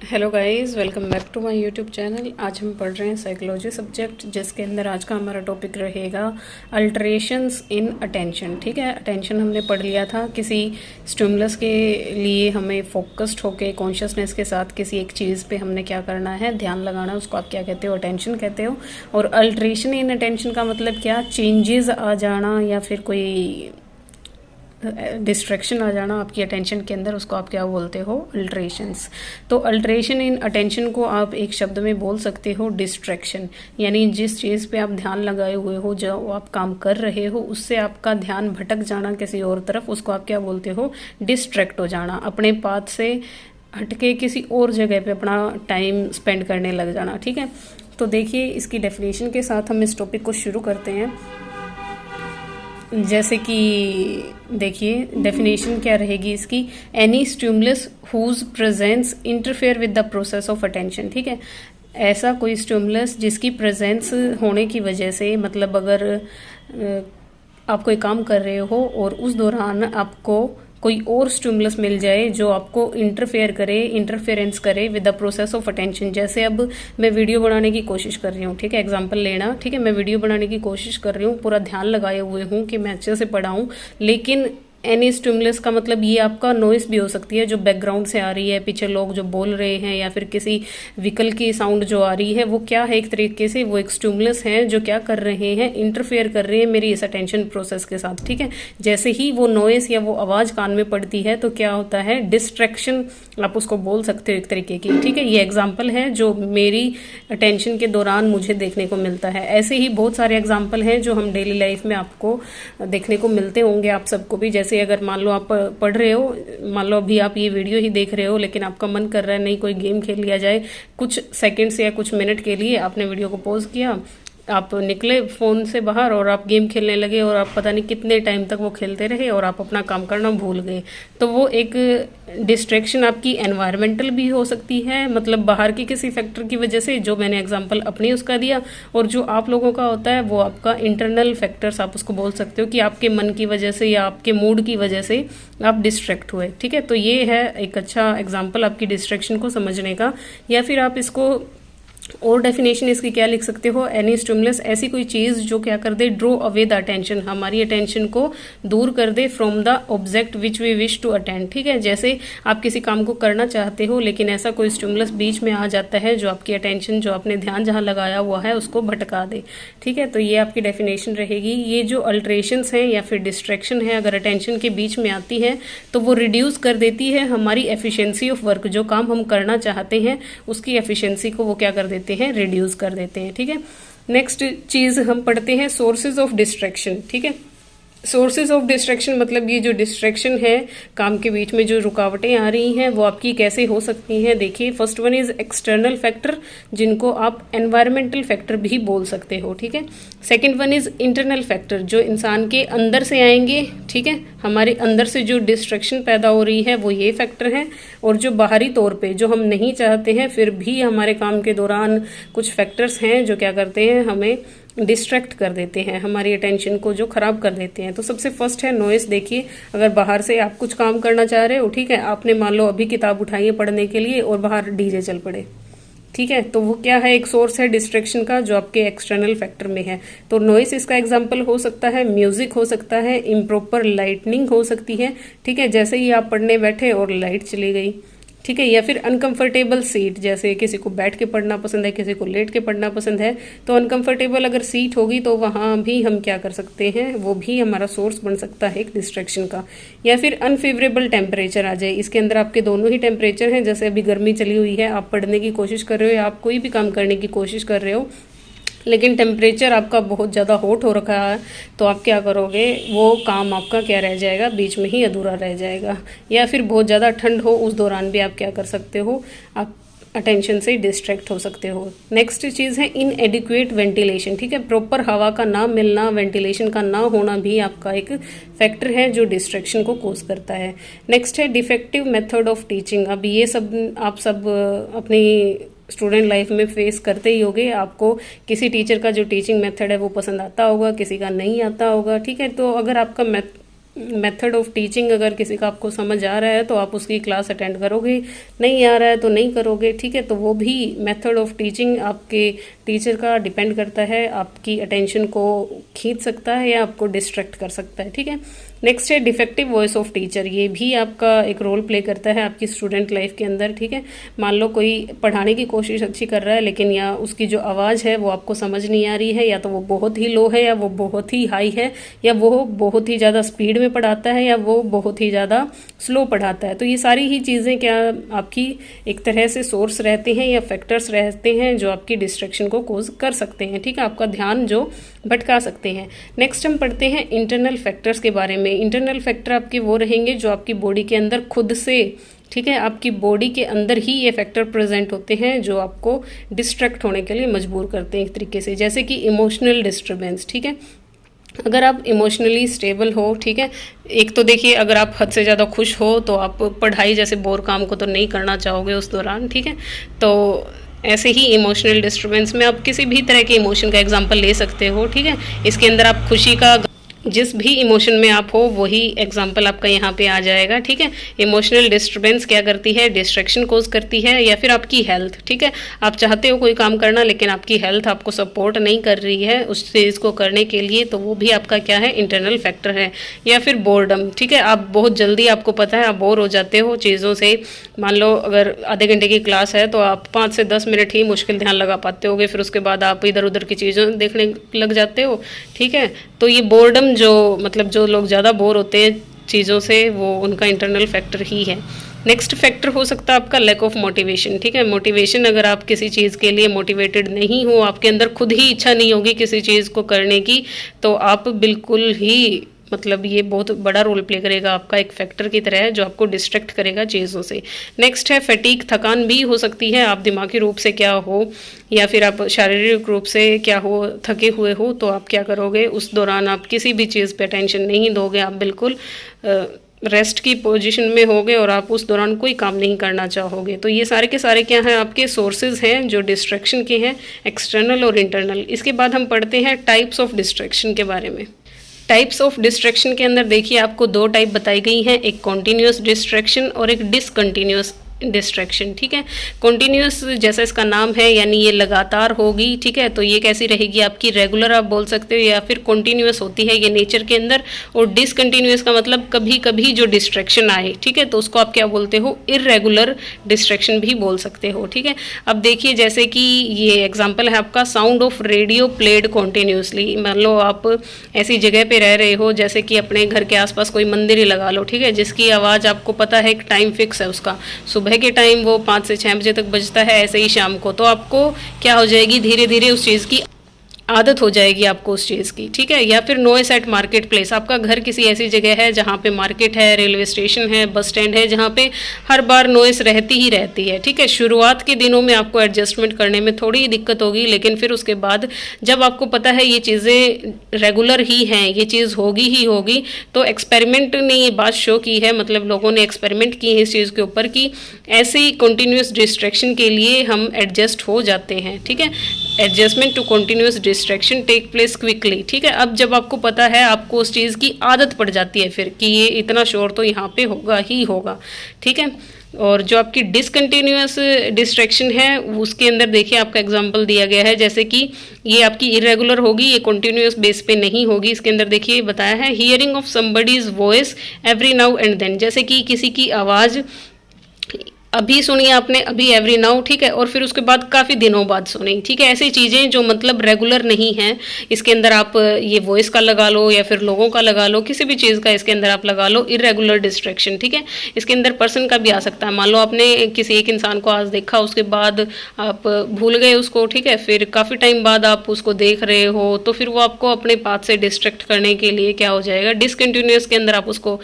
Hello guys, welcome back to my YouTube channel. आज हम पढ़ रहे हैं साइकोलॉजी सब्जेक्ट, जिसके अंदर आज का हमारा टॉपिक रहेगा अल्टरेशंस इन अटेंशन। ठीक है, अटेंशन हमने पढ़ लिया था। किसी स्टिमुलस के लिए हमें फोकस्ड होके कॉन्शियसनेस के साथ किसी एक चीज़ पे हमने क्या करना है, ध्यान लगाना, उसको आप क्या कहते हो, अटेंशन कहते हो। और अल्टरेशन इन अटेंशन का मतलब क्या, चेंजेस आ जाना या फिर कोई डिस्ट्रैक्शन आ जाना आपकी अटेंशन के अंदर, उसको आप क्या बोलते हो, अल्टरेशंस। तो अल्टरेशन इन अटेंशन को आप एक शब्द में बोल सकते हो डिस्ट्रैक्शन। यानी जिस चीज़ पे आप ध्यान लगाए हुए हो, जो आप काम कर रहे हो, उससे आपका ध्यान भटक जाना किसी और तरफ, उसको आप क्या बोलते हो, डिस्ट्रैक्ट हो जाना, अपने पाथ से हटके किसी और जगह पे अपना टाइम स्पेंड करने लग जाना। ठीक है, तो देखिए इसकी डेफिनेशन के साथ हम इस टॉपिक को शुरू करते हैं। जैसे कि देखिए डेफिनेशन क्या रहेगी इसकी, any stimulus whose presence interfere with the process of attention. ठीक है, ऐसा कोई स्टिमुलस जिसकी प्रेजेंस होने की वजह से, मतलब अगर आप कोई काम कर रहे हो और उस दौरान आपको कोई और स्टिमुलस मिल जाए जो आपको इंटरफेरेंस करे with the process of attention. जैसे अब मैं वीडियो बनाने की कोशिश कर रही हूँ, ठीक है, एग्जांपल लेना। ठीक है, मैं वीडियो बनाने की कोशिश कर रही हूँ, पूरा ध्यान लगाए हुए हूँ कि मैं अच्छे से पढ़ाऊँ, लेकिन एनी स्टिमुलस का मतलब ये आपका नॉइस भी हो सकती है, जो बैकग्राउंड से आ रही है, पीछे लोग जो बोल रहे हैं, या फिर किसी व्हीकल की साउंड जो आ रही है, वो क्या है, एक तरीके से वो एक स्टिमुलस है जो क्या कर रहे हैं, इंटरफेयर कर रहे हैं मेरी इस अटेंशन प्रोसेस के साथ। ठीक है, जैसे ही वो नॉइस या वो आवाज़ कान में पड़ती है तो क्या होता है, डिस्ट्रैक्शन आप उसको बोल सकते हो एक तरीके की। ठीक है, ये एग्जाम्पल है जो मेरी अटेंशन के दौरान मुझे देखने को मिलता है। ऐसे ही बहुत सारे एग्जाम्पल हैं जो हम डेली लाइफ में आपको देखने को मिलते होंगे, आप सबको भी। जैसे अगर मान लो आप पढ़ रहे हो, मान लो अभी आप ये वीडियो ही देख रहे हो, लेकिन आपका मन कर रहा है नहीं कोई गेम खेल लिया जाए, कुछ सेकंड्स या कुछ मिनट के लिए आपने वीडियो को पॉज किया, आप निकले फ़ोन से बाहर और आप गेम खेलने लगे, और आप पता नहीं कितने टाइम तक वो खेलते रहे और आप अपना काम करना भूल गए। तो वो एक डिस्ट्रैक्शन आपकी एनवायरमेंटल भी हो सकती है, मतलब बाहर के किसी फैक्टर की वजह से, जो मैंने एग्जांपल अपनी उसका दिया, और जो आप लोगों का होता है वो आपका इंटरनल फैक्टर्स आप उसको बोल सकते हो, कि आपके मन की वजह से या आपके मूड की वजह से आप डिस्ट्रैक्ट हुए। ठीक है, तो ये है एक अच्छा एग्जाम्पल आपकी डिस्ट्रैक्शन को समझने का। या फिर आप इसको और डेफिनेशन इसकी क्या लिख सकते हो, एनी स्टिमुलस, ऐसी कोई चीज़ जो क्या कर दे, ड्रॉ अवे द अटेंशन, हमारी अटेंशन को दूर कर दे from the object which we wish to attend. ठीक है, जैसे आप किसी काम को करना चाहते हो, लेकिन ऐसा कोई स्टिमुलस बीच में आ जाता है जो आपकी अटेंशन, जो आपने ध्यान जहाँ लगाया हुआ है, उसको भटका दे। ठीक है, तो ये आपकी डेफिनेशन रहेगी। ये जो अल्ट्रेशंस हैं या फिर डिस्ट्रैक्शन है, अगर अटेंशन के बीच में आती है तो वो रिड्यूस कर देती है हमारी एफिशिएंसी ऑफ वर्क, जो काम हम करना चाहते हैं उसकी एफिशिएंसी को वो क्या कर देते हैं, रिड्यूस कर देते हैं। ठीक है, नेक्स्ट चीज हम पढ़ते हैं सोर्सेज ऑफ डिस्ट्रैक्शन। ठीक है, सोर्सेज ऑफ डिस्ट्रैक्शन मतलब ये जो डिस्ट्रैक्शन है, काम के बीच में जो रुकावटें आ रही हैं, वो आपकी कैसे हो सकती हैं। देखिए, first one is external factor, जिनको आप एनवायरमेंटल फैक्टर भी बोल सकते हो। ठीक है, second one is internal factor, जो इंसान के अंदर से आएंगे। ठीक है, हमारे अंदर से जो डिस्ट्रैक्शन पैदा हो रही है वो ये फैक्टर है। और जो बाहरी तौर पे जो हम नहीं चाहते हैं, फिर भी हमारे काम के दौरान कुछ फैक्टर्स हैं जो क्या करते हैं, हमें डिस्ट्रैक्ट कर देते हैं, हमारी अटेंशन को जो खराब कर देते हैं। तो सबसे फर्स्ट है नॉइस। देखिए, अगर बाहर से आप कुछ काम करना चाह रहे हो, ठीक है, आपने मान लो अभी किताब उठाई है पढ़ने के लिए और बाहर डीजे चल पड़े, ठीक है, तो वो क्या है, एक सोर्स है डिस्ट्रैक्शन का जो आपके एक्सटर्नल फैक्टर में है। तो नॉइस इसका एग्जांपल हो सकता है, म्यूजिक हो सकता है, इम्प्रॉपर लाइटनिंग हो सकती है। ठीक है, जैसे ही आप पढ़ने बैठे और लाइट चली गई। ठीक है, या फिर अनकंफर्टेबल सीट, जैसे किसी को बैठ के पढ़ना पसंद है, किसी को लेट के पढ़ना पसंद है, तो अनकंफर्टेबल अगर सीट होगी तो वहाँ भी हम क्या कर सकते हैं, वो भी हमारा सोर्स बन सकता है एक डिस्ट्रैक्शन का। या फिर अनफेवरेबल टेम्परेचर आ जाए, इसके अंदर आपके दोनों ही टेम्परेचर हैं, जैसे अभी गर्मी चली हुई है, आप पढ़ने की कोशिश कर रहे हो या आप कोई भी काम करने की कोशिश कर रहे हो, लेकिन टेम्परेचर आपका बहुत ज़्यादा हॉट हो रखा है, तो आप क्या करोगे, वो काम आपका क्या रह जाएगा, बीच में ही अधूरा रह जाएगा। या फिर बहुत ज़्यादा ठंड हो, उस दौरान भी आप क्या कर सकते हो, आप अटेंशन से डिस्ट्रैक्ट हो सकते हो। नेक्स्ट चीज़ है इनएडिक्वेट वेंटिलेशन। ठीक है, प्रॉपर हवा का ना मिलना, वेंटिलेशन का ना होना भी आपका एक फैक्टर है जो डिस्ट्रैक्शन को कोज करता है। नेक्स्ट है डिफेक्टिव मेथड ऑफ टीचिंग। अब ये सब आप सब अपनी स्टूडेंट लाइफ में फेस करते ही होगे। आपको किसी टीचर का जो टीचिंग मेथड है वो पसंद आता होगा, किसी का नहीं आता होगा। ठीक है, तो अगर आपका मेथड ऑफ टीचिंग अगर किसी का आपको समझ आ रहा है तो आप उसकी क्लास अटेंड करोगे, नहीं आ रहा है तो नहीं करोगे, ठीक है। तो वो भी मेथड ऑफ टीचिंग आपके टीचर का डिपेंड करता है, आपकी अटेंशन को खींच सकता है या आपको डिस्ट्रैक्ट कर सकता है, ठीक है। नेक्स्ट है डिफेक्टिव वॉइस ऑफ टीचर, ये भी आपका एक रोल प्ले करता है आपकी स्टूडेंट लाइफ के अंदर, ठीक है। मान लो कोई पढ़ाने की कोशिश अच्छी कर रहा है लेकिन या उसकी जो आवाज़ है वो आपको समझ नहीं आ रही है, या तो वो बहुत ही लो है या वो बहुत ही हाई है, या वो बहुत ही ज़्यादा स्पीड में पढ़ाता है या वो बहुत ही ज़्यादा स्लो पढ़ाता है। तो ये सारी ही चीज़ें क्या आपकी एक तरह से सोर्स रहते हैं या फैक्टर्स रहते हैं जो आपकी डिस्ट्रैक्शन को कोज कर सकते हैं, ठीक है, आपका ध्यान जो भटका सकते हैं। नेक्स्ट हम पढ़ते हैं इंटरनल फैक्टर्स के बारे में। इंटरनल फैक्टर आपके वो रहेंगे जो आपकी बॉडी के अंदर खुद से, ठीक है, आपकी बॉडी के अंदर ही ये फैक्टर प्रेजेंट होते हैं जो आपको डिस्ट्रैक्ट होने के लिए मजबूर करते हैं एक तरीके से, जैसे कि इमोशनल डिस्टर्बेंस, ठीक है। अगर आप इमोशनली स्टेबल हो, ठीक है, एक तो देखिए अगर आप हद से ज़्यादा खुश हो तो आप पढ़ाई जैसे बोर काम को तो नहीं करना चाहोगे उस दौरान, ठीक है। तो ऐसे ही इमोशनल डिस्टर्बेंस में आप किसी भी तरह के इमोशन का एग्जांपल ले सकते हो, ठीक है। इसके अंदर आप खुशी का, जिस भी इमोशन में आप हो वही एग्जाम्पल आपका यहाँ पे आ जाएगा, ठीक है। इमोशनल डिस्टर्बेंस क्या करती है, डिस्ट्रैक्शन कोज करती है, या फिर आपकी हेल्थ, ठीक है, आप चाहते हो कोई काम करना लेकिन आपकी हेल्थ आपको सपोर्ट नहीं कर रही है उस चीज़ को करने के लिए, तो वो भी आपका क्या है, इंटरनल फैक्टर है। या फिर बोर्डम, ठीक है, आप बहुत जल्दी, आपको पता है आप बोर हो जाते हो चीज़ों से। मान लो अगर आधे घंटे की क्लास है तो आप 5 से 10 मिनट ही मुश्किल ध्यान लगा पाते होगे, फिर उसके बाद आप इधर उधर की चीज़ों देखने लग जाते हो, ठीक है। तो ये बोर्डम जो मतलब जो लोग ज़्यादा बोर होते हैं चीज़ों से, वो उनका इंटरनल फैक्टर ही है। नेक्स्ट फैक्टर हो सकता है आपका लैक ऑफ मोटिवेशन, ठीक है। मोटिवेशन, अगर आप किसी चीज़ के लिए मोटिवेटेड नहीं हो, आपके अंदर खुद ही इच्छा नहीं होगी किसी चीज़ को करने की, तो आप बिल्कुल ही मतलब ये बहुत बड़ा रोल प्ले करेगा आपका एक फैक्टर की तरह है जो आपको डिस्ट्रैक्ट करेगा चीज़ों से। नेक्स्ट है फैटीग, थकान भी हो सकती है, आप दिमागी रूप से क्या हो या फिर आप शारीरिक रूप से क्या हो, थके हुए हो, तो आप क्या करोगे उस दौरान, आप किसी भी चीज़ पे अटेंशन नहीं दोगे, आप बिल्कुल रेस्ट की पोजीशन में होगे और आप उस दौरान कोई काम नहीं करना चाहोगे। तो ये सारे के सारे क्या हैं, आपके सोर्सेज हैं जो डिस्ट्रैक्शन के हैं, एक्सटर्नल और इंटरनल। इसके बाद हम पढ़ते हैं टाइप्स ऑफ डिस्ट्रैक्शन के बारे में। टाइप्स ऑफ डिस्ट्रैक्शन के अंदर देखिए आपको 2 टाइप बताई गई हैं, एक कॉन्टीन्यूस डिस्ट्रैक्शन और एक डिसकंटिन्यूस डिस्ट्रैक्शन, ठीक है। कॉन्टीन्यूस जैसा इसका नाम है यानी ये लगातार होगी, ठीक है, तो ये कैसी रहेगी आपकी, रेगुलर आप बोल सकते हो, या फिर कॉन्टीन्यूस होती है ये नेचर के अंदर। और डिसकंटिन्यूस का मतलब कभी कभी जो डिस्ट्रैक्शन आए, ठीक है, तो उसको आप क्या बोलते हो, इररेगुलर डिस्ट्रैक्शन भी बोल सकते हो, ठीक है। अब देखिए जैसे कि ये एग्जाम्पल है आपका, sound of radio played continuously. मान लो आप ऐसी जगह पे रह रहे हो जैसे कि अपने घर के आसपास कोई मंदिर ही लगा लो, ठीक है, जिसकी आवाज़ आपको पता है एक टाइम फिक्स है उसका, सुबह के टाइम वो 5 से 6 बजे तक बजता है, ऐसे ही शाम को, तो आपको क्या हो जाएगी, धीरे धीरे उस चीज़ की आदत हो जाएगी आपको उस चीज़ की, ठीक है। या फिर नॉइस एट मार्केट प्लेस, आपका घर किसी ऐसी जगह है जहाँ पे मार्केट है, रेलवे स्टेशन है, बस स्टैंड है, जहाँ पे हर बार नॉइस रहती ही रहती है, ठीक है। शुरुआत के दिनों में आपको एडजस्टमेंट करने में थोड़ी दिक्कत होगी, लेकिन फिर उसके बाद जब आपको पता है ये चीज़ें रेगुलर ही हैं, ये चीज़ होगी ही होगी, तो एक्सपेरिमेंट ने ये बात शो की है, मतलब लोगों ने एक्सपेरिमेंट की है इस चीज़ के ऊपर कि ऐसे ही कंटिन्यूस डिस्ट्रैक्शन के लिए हम एडजस्ट हो जाते हैं, ठीक है। Adjustment to continuous distraction take place quickly, ठीक है। अब जब आपको पता है, आपको उस चीज़ की आदत पड़ जाती है फिर कि ये इतना शोर तो यहाँ पे होगा ही होगा, ठीक है। और जो आपकी डिसकंटिन्यूअस डिस्ट्रैक्शन है उसके अंदर देखिए आपका एग्जांपल दिया गया है, जैसे कि ये आपकी इरेगुलर होगी, ये कंटिन्यूअस बेस पे नहीं होगी। इसके अंदर देखिए बताया है, hearing of somebody's voice every now and then, जैसे कि किसी की आवाज़ अभी सुनी आपने, अभी एवरी नाउ, ठीक है, और फिर उसके बाद काफ़ी दिनों बाद सुनी, ठीक है। ऐसी चीज़ें जो मतलब रेगुलर नहीं हैं, इसके अंदर आप ये वॉइस का लगा लो या फिर लोगों का लगा लो, किसी भी चीज़ का इसके अंदर आप लगा लो, इरेगुलर डिस्ट्रैक्शन, ठीक है। इसके अंदर पर्सन का भी आ सकता है, मान लो आपने किसी एक इंसान को आज देखा, उसके बाद आप भूल गए उसको, ठीक है, फिर काफ़ी टाइम बाद आप उसको देख रहे हो, तो फिर वो आपको अपने पाथ से डिस्ट्रैक्ट करने के लिए क्या हो जाएगा, डिसकंटिन्यूअस के अंदर आप उसको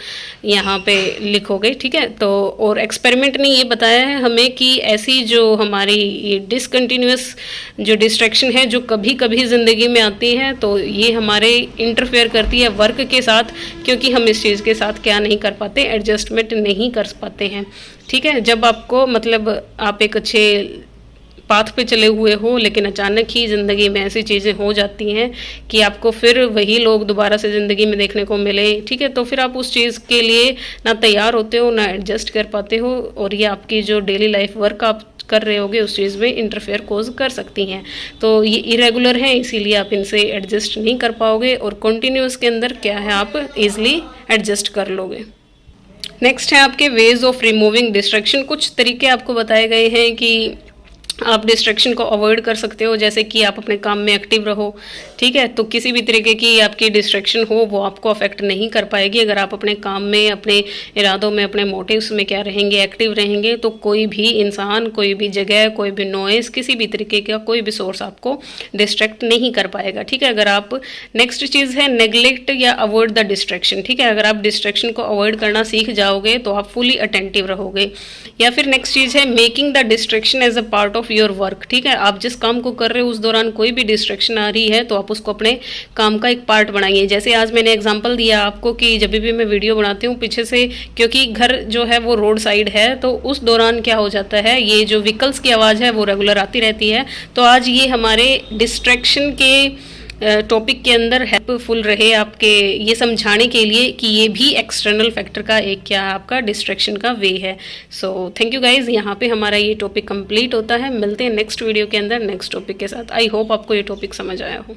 यहाँ पे लिखोगे, ठीक है। तो और एक्सपेरिमेंट ने ये बताया है हमें कि ऐसी जो हमारी ये डिसकंटिन्यूअस जो डिस्ट्रैक्शन है जो कभी कभी ज़िंदगी में आती है, तो ये हमारे इंटरफेयर करती है वर्क के साथ, क्योंकि हम इस चीज़ के साथ क्या नहीं कर पाते, एडजस्टमेंट नहीं कर पाते हैं, ठीक है। जब आपको मतलब आप एक अच्छे पाथ पे चले हुए हो, लेकिन अचानक ही ज़िंदगी में ऐसी चीज़ें हो जाती हैं कि आपको फिर वही लोग दोबारा से ज़िंदगी में देखने को मिले, ठीक है, तो फिर आप उस चीज़ के लिए ना तैयार होते हो, ना एडजस्ट कर पाते हो, और ये आपकी जो डेली लाइफ वर्क आप कर रहे होगे उस चीज़ में इंटरफेयर कोज कर सकती हैं। तो ये इरेगुलर हैं, इसीलिए आप इनसे एडजस्ट नहीं कर पाओगे, और कंटिन्यूस के अंदर क्या है, आप ईजिली एडजस्ट कर लोगे। नेक्स्ट है आपके वेज ऑफ रिमूविंग डिस्ट्रैक्शन। कुछ तरीके आपको बताए गए हैं कि आप डिस्ट्रैक्शन को अवॉइड कर सकते हो, जैसे कि आप अपने काम में एक्टिव रहो, ठीक है, तो किसी भी तरीके की आपकी डिस्ट्रैक्शन हो वो आपको अफेक्ट नहीं कर पाएगी। अगर आप अपने काम में, अपने इरादों में, अपने मोटिव्स में क्या रहेंगे, एक्टिव रहेंगे, तो कोई भी इंसान, कोई भी जगह, कोई भी नॉइस, किसी भी तरीके का कोई भी सोर्स आपको डिस्ट्रैक्ट नहीं कर पाएगा, ठीक है। अगर आप, नेक्स्ट चीज़ है नेग्लेक्ट या अवॉइड द डिस्ट्रैक्शन, ठीक है। अगर आप डिस्ट्रैक्शन को अवॉइड करना सीख जाओगे तो आप फुली अटेंटिव रहोगे। या फिर नेक्स्ट चीज़ है making the distraction as a part of your work, ठीक है। आप जिस काम को कर रहे हो उस दौरान कोई भी डिस्ट्रैक्शन आ रही है तो आप उसको अपने काम का एक पार्ट बनाइए। जैसे आज मैंने एग्जांपल दिया आपको कि जब भी मैं वीडियो बनाती हूँ पीछे से, क्योंकि घर जो है वो रोड साइड है, तो उस दौरान क्या हो जाता है, ये जो व्हीकल्स की आवाज़ है वो रेगुलर आती रहती है। तो आज ये हमारे डिस्ट्रैक्शन के टॉपिक के अंदर हेल्पफुल रहे आपके ये समझाने के लिए कि ये भी एक्सटर्नल फैक्टर का एक क्या है, आपका डिस्ट्रैक्शन का वे है। सो थैंक यू गाइज, यहाँ पे हमारा ये टॉपिक कंप्लीट होता है। मिलते हैं नेक्स्ट वीडियो के अंदर नेक्स्ट टॉपिक के साथ। आई होप आपको ये टॉपिक समझ आया हो।